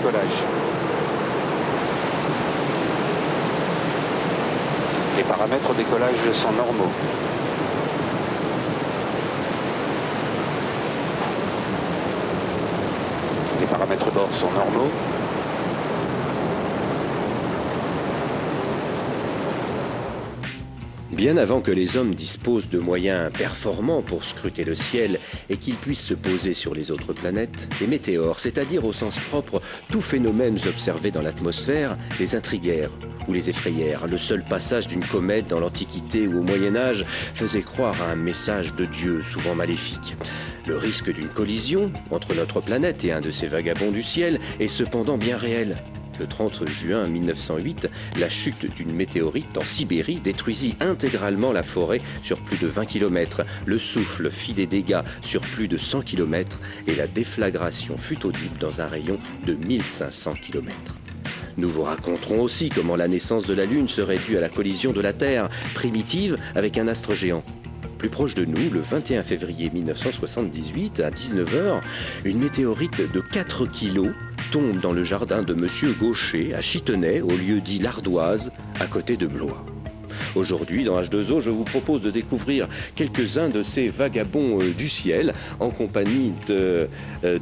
décollage. Les paramètres au décollage sont normaux. Les paramètres bord sont normaux. Bien avant que les hommes disposent de moyens performants pour scruter le ciel et qu'ils puissent se poser sur les autres planètes, les météores, c'est-à-dire au sens propre, tous phénomènes observés dans l'atmosphère, les intriguèrent ou les effrayèrent. Le seul passage d'une comète dans l'Antiquité ou au Moyen-Âge faisait croire à un message de Dieu, souvent maléfique. Le risque d'une collision entre notre planète et un de ces vagabonds du ciel est cependant bien réel. Le 30 juin 1908, la chute d'une météorite en Sibérie détruisit intégralement la forêt sur plus de 20 km. Le souffle fit des dégâts sur plus de 100 km et la déflagration fut audible dans un rayon de 1500 km. Nous vous raconterons aussi comment la naissance de la Lune serait due à la collision de la Terre primitive avec un astre géant. Plus proche de nous, le 21 février 1978, à 19h, une météorite de 4 kilos tombe dans le jardin de Monsieur Gaucher à Chitenay, au lieu dit l'Ardoise, à côté de Blois. Aujourd'hui, dans H2O, je vous propose de découvrir quelques-uns de ces vagabonds du ciel en compagnie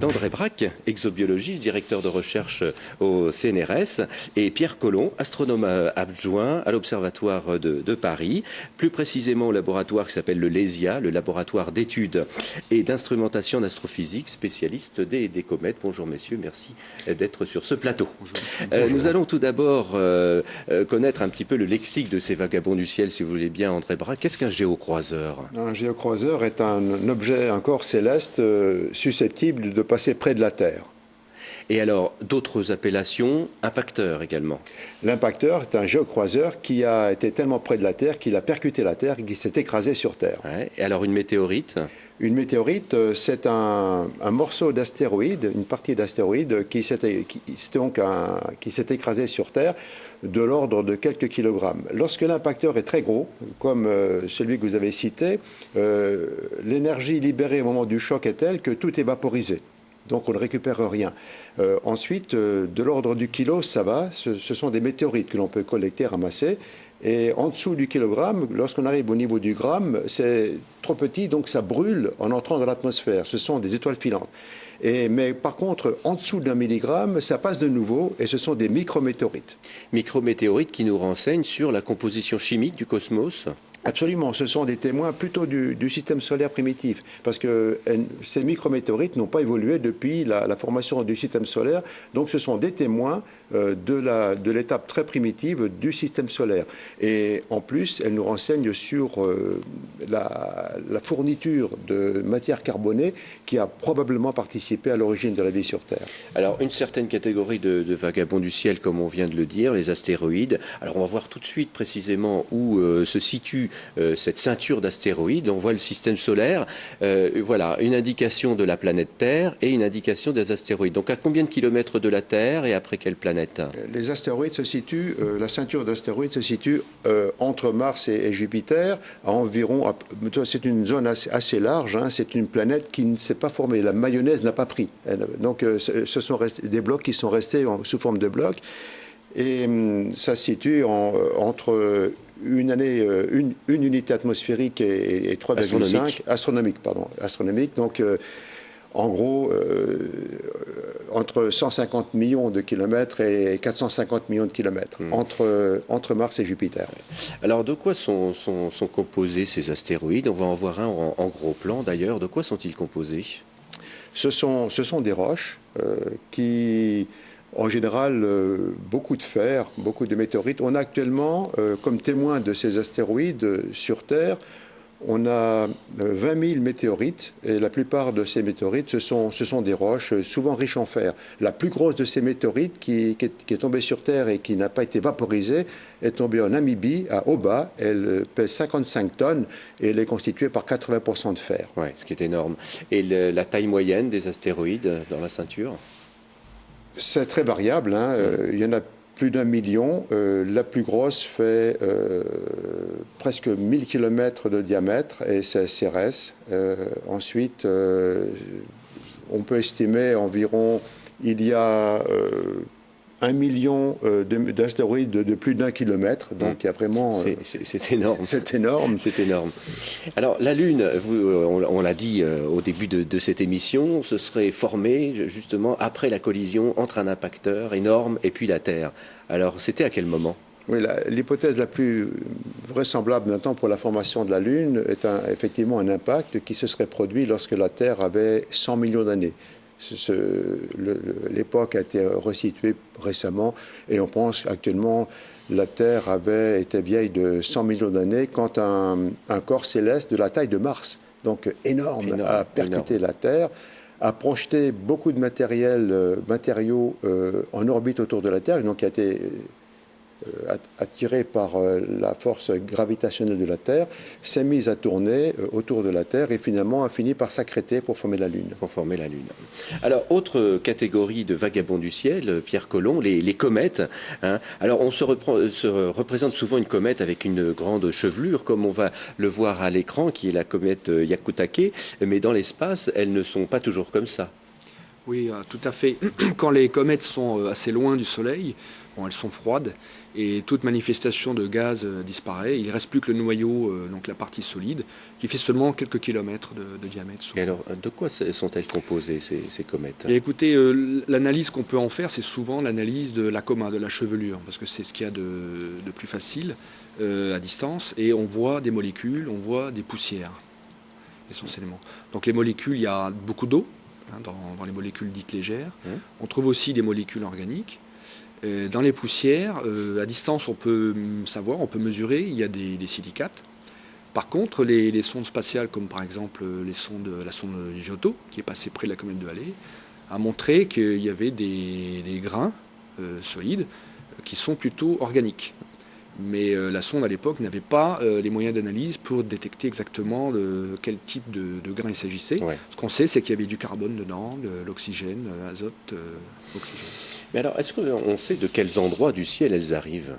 d'André Braque, exobiologiste, directeur de recherche au CNRS, et Pierre Collomb, astronome adjoint à l'Observatoire de Paris, plus précisément au laboratoire qui s'appelle le LESIA, le laboratoire d'études et d'instrumentation d'astrophysique, spécialiste des comètes. Bonjour messieurs, merci d'être sur ce plateau. Bonjour. Nous allons tout d'abord connaître un petit peu le lexique de ces vagabonds du ciel, si vous voulez bien, André Braque. Qu'est-ce qu'un géocroiseur? Un géocroiseur est un objet, un corps céleste susceptible de passer près de la Terre. Et alors, d'autres appellations, impacteur également. L'impacteur est un géocroiseur qui a été tellement près de la Terre qu'il a percuté la Terre et qui s'est écrasé sur Terre. Ouais. Et alors, une météorite? Une météorite, c'est un morceau d'astéroïde, une partie d'astéroïde qui s'est écrasé sur Terre de l'ordre de quelques kilogrammes. Lorsque l'impacteur est très gros, comme celui que vous avez cité, l'énergie libérée au moment du choc est telle que tout est vaporisé. Donc on ne récupère rien. Ensuite, de l'ordre du kilo, ça va. Ce sont des météorites que l'on peut collecter, ramasser. Et en dessous du kilogramme, lorsqu'on arrive au niveau du gramme, c'est trop petit, donc ça brûle en entrant dans l'atmosphère. Ce sont des étoiles filantes. Mais par contre, en dessous d'un milligramme, ça passe de nouveau et ce sont des micrométéorites. Micrométéorites qui nous renseignent sur la composition chimique du cosmos? Absolument, ce sont des témoins plutôt du système solaire primitif, parce que ces micrométéorites n'ont pas évolué depuis la formation du système solaire, donc ce sont des témoins de l'étape très primitive du système solaire. Et en plus, elles nous renseignent sur la fourniture de matière carbonée qui a probablement participé à l'origine de la vie sur Terre. Alors, une certaine catégorie de vagabonds du ciel, comme on vient de le dire, les astéroïdes. Alors, on va voir tout de suite précisément où se situe cette ceinture d'astéroïdes. On voit le système solaire. Voilà, une indication de la planète Terre et une indication des astéroïdes. Donc, à combien de kilomètres de la Terre et après quelle planète? Les astéroïdes se situent, la ceinture d'astéroïdes se situe entre Mars et Jupiter, à environ, c'est une zone assez large, hein, c'est une planète qui ne s'est pas formée, la mayonnaise n'a pas pris. Donc, ce sont des blocs qui sont restés sous forme de blocs, et ça se situe entre une unité atmosphérique et 3,5 astronomique. Donc, en gros, entre 150 millions de kilomètres et 450 millions de kilomètres entre Mars et Jupiter. Alors, de quoi sont composés ces astéroïdes? On va en voir un en gros plan d'ailleurs. De quoi sont-ils composés? Ce sont des roches qui... En général, beaucoup de fer, beaucoup de météorites. On a actuellement, comme témoin de ces astéroïdes sur Terre, on a 20 000 météorites, et la plupart de ces météorites, ce sont des roches souvent riches en fer. La plus grosse de ces météorites qui est tombée sur Terre et qui n'a pas été vaporisée est tombée en Namibie, à Oba. Elle pèse 55 tonnes et elle est constituée par 80% de fer. Oui, ce qui est énorme. Et la taille moyenne des astéroïdes dans la ceinture? C'est très variable, hein. Il y en a plus d'1 million. La plus grosse fait presque 1000 km de diamètre et c'est Cérès. Ensuite, on peut estimer environ il y a 1 million d'astéroïdes de plus d'1 kilomètre, donc il y a vraiment... C'est énorme. C'est énorme. C'est énorme. Alors la Lune, on l'a dit au début de cette émission, se serait formée justement après la collision entre un impacteur énorme et puis la Terre. Alors c'était à quel moment ? Oui, l'hypothèse la plus vraisemblable maintenant pour la formation de la Lune est effectivement un impact qui se serait produit lorsque la Terre avait 100 millions d'années. L'époque a été resituée récemment et on pense actuellement la Terre avait été vieille de 100 millions d'années quand un corps céleste de la taille de Mars, donc énorme, a percuté la Terre, a projeté beaucoup de matériaux en orbite autour de la Terre, donc qui a été attiré par la force gravitationnelle de la Terre, s'est mise à tourner autour de la Terre et finalement a fini par s'accréter pour former la Lune. Pour former la Lune. Alors, autre catégorie de vagabonds du ciel, Pierre Colomb, les comètes. Hein. Alors, on se représente souvent une comète avec une grande chevelure, comme on va le voir à l'écran, qui est la comète Hyakutake, mais dans l'espace, elles ne sont pas toujours comme ça. Oui, tout à fait. Quand les comètes sont assez loin du Soleil, elles sont froides et toute manifestation de gaz disparaît. Il ne reste plus que le noyau, donc la partie solide, qui fait seulement quelques kilomètres de diamètre. Et alors, de quoi sont-elles composées, ces comètes ? Et écoutez, l'analyse qu'on peut en faire, c'est souvent l'analyse de la coma, de la chevelure, parce que c'est ce qu'il y a de plus facile à distance. Et on voit des molécules, on voit des poussières, essentiellement. Donc les molécules, il y a beaucoup d'eau, dans les molécules dites légères. On trouve aussi des molécules organiques. Dans les poussières, à distance, on peut savoir, on peut mesurer, il y a des silicates. Par contre, les sondes spatiales, comme par exemple la sonde Giotto, qui est passée près de la comète de Halley, a montré qu'il y avait des grains solides qui sont plutôt organiques. Mais la sonde, à l'époque, n'avait pas les moyens d'analyse pour détecter exactement quel type de grain il s'agissait. Ouais. Ce qu'on sait, c'est qu'il y avait du carbone dedans, de l'oxygène, azote, oxygène. Mais alors, est-ce qu'on sait de quels endroits du ciel elles arrivent ?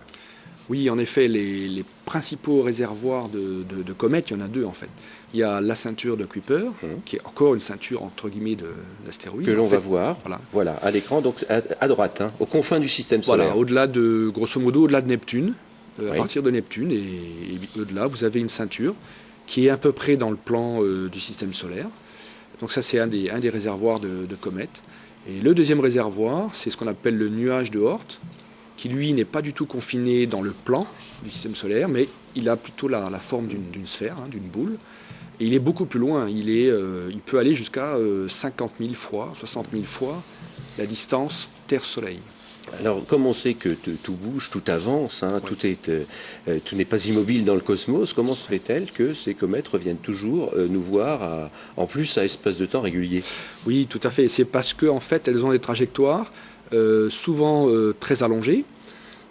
Oui, en effet, les principaux réservoirs de comètes, il y en a deux en fait. Il y a la ceinture de Kuiper, qui est encore une ceinture entre guillemets d'astéroïdes. Que l'on va voir, voilà, à l'écran, donc à droite, aux confins du système solaire. Voilà, au-delà grosso modo, au-delà de Neptune. À partir de Neptune et au-delà, vous avez une ceinture qui est à peu près dans le plan du système solaire. Donc ça, c'est un des réservoirs de comètes. Et le deuxième réservoir, c'est ce qu'on appelle le nuage de Oort, qui lui n'est pas du tout confiné dans le plan du système solaire, mais il a plutôt la forme d'une sphère, d'une boule. Et il est beaucoup plus loin. Il peut aller jusqu'à 50 000 fois, 60 000 fois la distance Terre-Soleil. Alors, comme on sait que tout bouge, tout avance, tout n'est pas immobile dans le cosmos, comment se fait-elle que ces comètes reviennent toujours nous voir, en plus à espace de temps régulier ? Oui, tout à fait. C'est parce qu'en fait, elles ont des trajectoires souvent très allongées.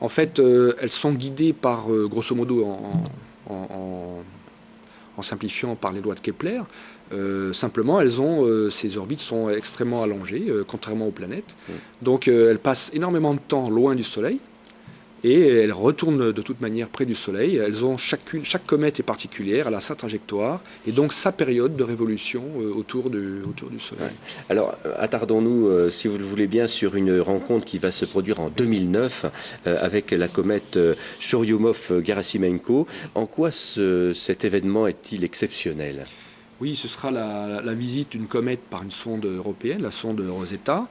En fait, elles sont guidées par, grosso modo, en simplifiant par les lois de Kepler. Simplement, ces orbites sont extrêmement allongées, contrairement aux planètes. Donc, elles passent énormément de temps loin du Soleil et elles retournent de toute manière près du Soleil. Chaque comète est particulière, elle a sa trajectoire et donc sa période de révolution autour du Soleil. Ouais. Alors, attardons-nous, si vous le voulez bien, sur une rencontre qui va se produire en 2009 avec la comète Churyumov-Gerasimenko. En quoi cet événement est-il exceptionnel ? Oui, ce sera la visite d'une comète par une sonde européenne, la sonde Rosetta.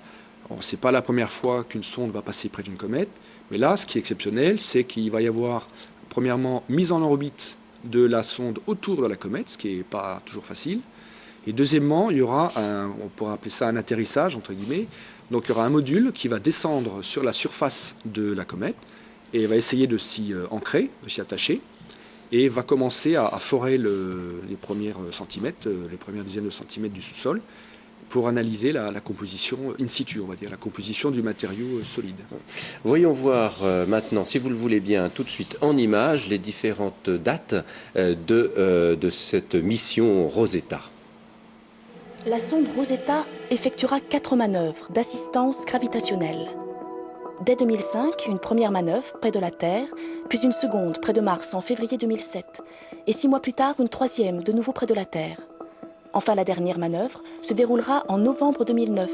Ce n'est pas la première fois qu'une sonde va passer près d'une comète, mais là, ce qui est exceptionnel, c'est qu'il va y avoir, premièrement, mise en orbite de la sonde autour de la comète, ce qui n'est pas toujours facile. Et deuxièmement, il y aura on pourrait appeler ça un atterrissage, entre guillemets. Donc il y aura un module qui va descendre sur la surface de la comète et va essayer de s'y ancrer, de s'y attacher. Et va commencer à forer les premiers centimètres, les premières dizaines de centimètres du sous-sol, pour analyser la composition in situ, on va dire, la composition du matériau solide. Voyons voir maintenant, si vous le voulez bien, tout de suite en images, les différentes dates de cette mission Rosetta. La sonde Rosetta effectuera 4 manœuvres d'assistance gravitationnelle. Dès 2005, une première manœuvre près de la Terre, puis une seconde près de Mars en février 2007, et 6 mois plus tard, une troisième de nouveau près de la Terre. Enfin, la dernière manœuvre se déroulera en novembre 2009,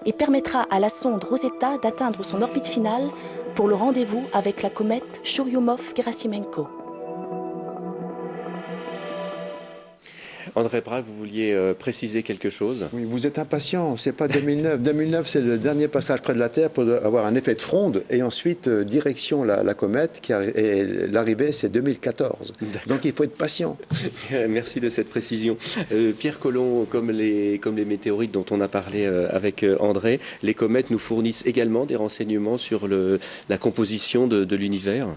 et permettra à la sonde Rosetta d'atteindre son orbite finale pour le rendez-vous avec la comète Churyumov-Gerasimenko. André Bracq, vous vouliez préciser quelque chose? Oui, vous êtes impatient, c'est pas 2009. 2009, c'est le dernier passage près de la Terre pour avoir un effet de fronde, et ensuite direction la comète, et l'arrivée c'est 2014. Donc il faut être patient. Merci de cette précision. Pierre Colomb, comme les météorites dont on a parlé avec André, les comètes nous fournissent également des renseignements sur la composition de l'univers?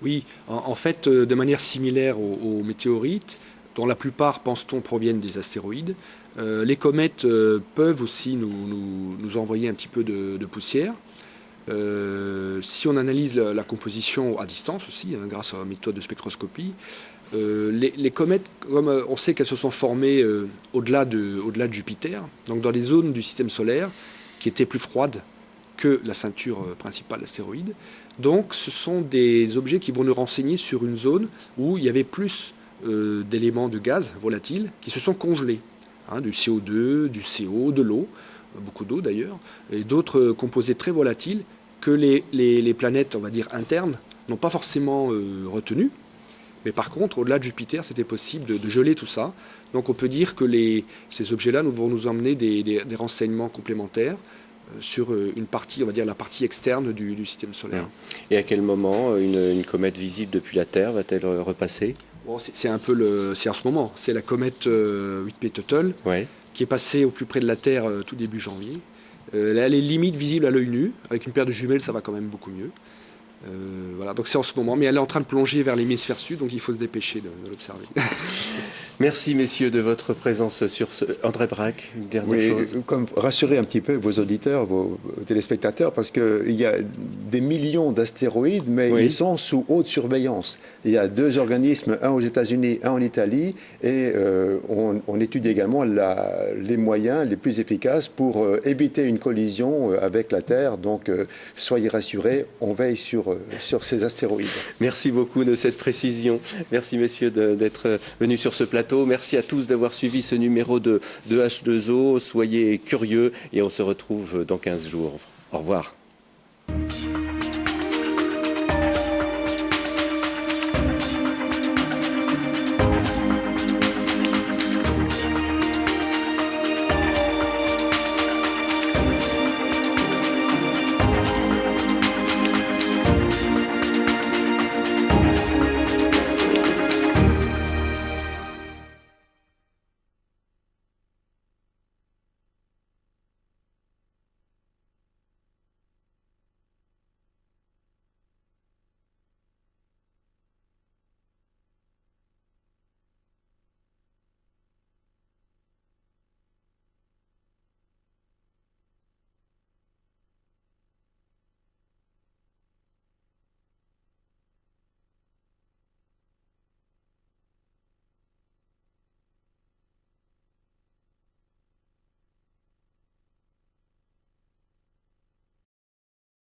Oui, en fait, de manière similaire aux météorites, dont la plupart, pense-t-on, proviennent des astéroïdes. Les comètes peuvent aussi nous envoyer un petit peu de poussière. Si on analyse la composition à distance aussi, hein, grâce à la méthode de spectroscopie, les comètes, comme on sait qu'elles se sont formées au-delà de Jupiter, donc dans les zones du système solaire qui étaient plus froides que la ceinture principale d'astéroïdes. Donc ce sont des objets qui vont nous renseigner sur une zone où il y avait plus d'éléments de gaz volatiles qui se sont congelés, hein, du CO2, du CO, de l'eau, beaucoup d'eau d'ailleurs, et d'autres composés très volatiles que les planètes, on va dire, internes n'ont pas forcément retenus. Mais par contre, au-delà de Jupiter, c'était possible de geler tout ça. Donc on peut dire que ces objets-là vont nous emmener des renseignements complémentaires sur une partie, on va dire la partie externe du système solaire. Et à quel moment une comète visible depuis la Terre va-t-elle repasser? Bon, c'est un peu c'est en ce moment. C'est la comète Whitney-Tuttle, ouais, qui est passée au plus près de la Terre tout début janvier. Là, elle est limite visible à l'œil nu. Avec une paire de jumelles, ça va quand même beaucoup mieux. Voilà, donc c'est en ce moment. Mais elle est en train de plonger vers l'hémisphère sud, donc il faut se dépêcher de l'observer. Merci, messieurs, de votre présence sur ce... André Bracq, une dernière chose. Comme rassurer un petit peu vos auditeurs, vos téléspectateurs, parce qu'il y a des millions d'astéroïdes, mais ils sont sous haute surveillance. Il y a 2 organismes, un aux États-Unis, un en Italie, et on étudie également les moyens les plus efficaces pour éviter une collision avec la Terre. Donc, soyez rassurés, on veille sur ces astéroïdes. Merci beaucoup de cette précision. Merci, messieurs, d'être venus sur ce plateau. Merci à tous d'avoir suivi ce numéro de H2O. Soyez curieux et on se retrouve dans 15 jours. Au revoir.